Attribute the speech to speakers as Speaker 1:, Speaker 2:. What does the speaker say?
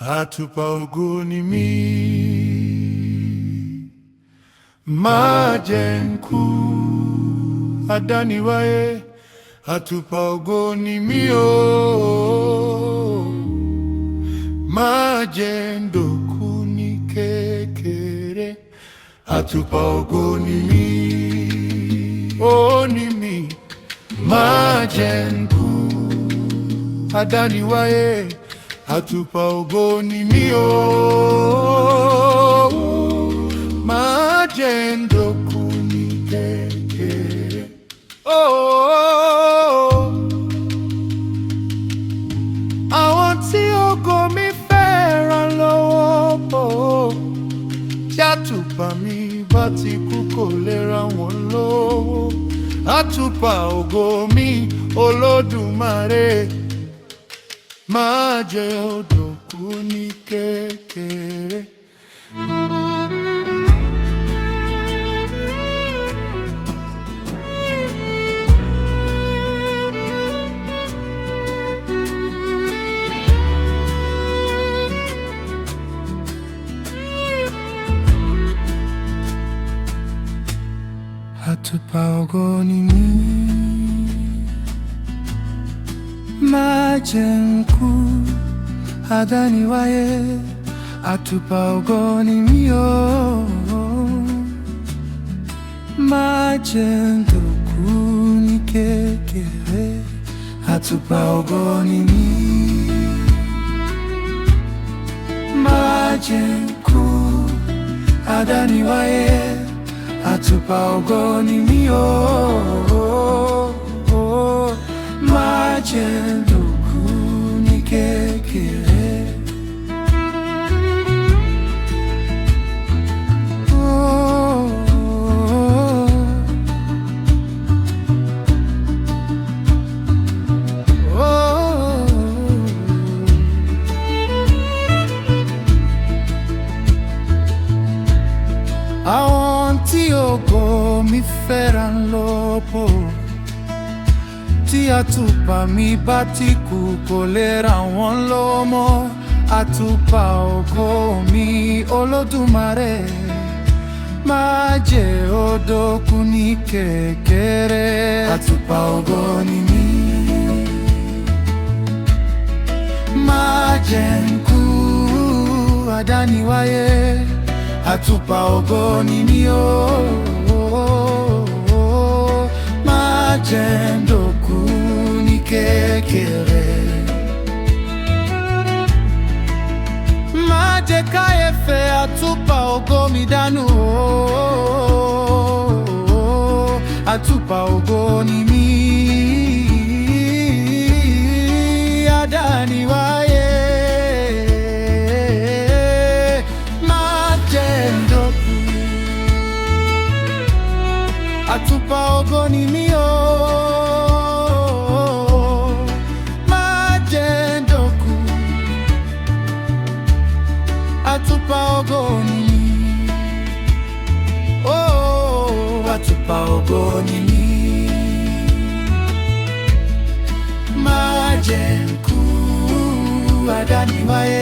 Speaker 1: atupa ògo ni mí. Májẹ̀nkú adániwáyé, atupa ògo ni mí o. Májẹ̀ndòkú ní kékeré, atupa ògo ni mí. Ó ní mí. Májẹ̀nkú adániwáyé, atupa ògo ni mí o. Májẹ̀ndòkú ní kékeré. Àwọn tí ògo mi fẹ́ràn lọ́wọ́, tí àtùpà mi bá ti kú kò lè ra wọ́n lówó. Àtùpà ògo mi Olódùmarè, májẹ̀ndòkú ní kékeré. Atupa ògo ni mí. Májẹ̀nkú adániwáyé, atupa ògo ni mí o. Májẹ̀ndòkú ní kékeré, atupa ògo ni mí. Májẹ̀nkú adániwáyé, atupa ògo ni mí o. Májẹ̀ndòkú ní kékeré. Àwọn tí ògo mi fẹ́ràn lọ́pọ̀, tí àtùpà mi bá ti kú kò lè ra wọ́n lọ́wọ́ mọ́. Àtùpà ògo mi Olódùmarè, májẹ̀ndòkú ní kékeré. Àtùpà ògo ni mí. Májẹ̀nkú adániwáyé, atupa ògo ni mí o. Májẹ̀ndòkú ní kékeré. Má jẹ́ káyéfẹ́ atupa ògo mi dànù o. Atupa ògo ni mí. Adániwáyé, atupa ògo ni mí o. Májẹ̀ndòkú, atupa ògo ni mí. Atupa ògo ni mí. Májẹ̀nkú adániwáyé,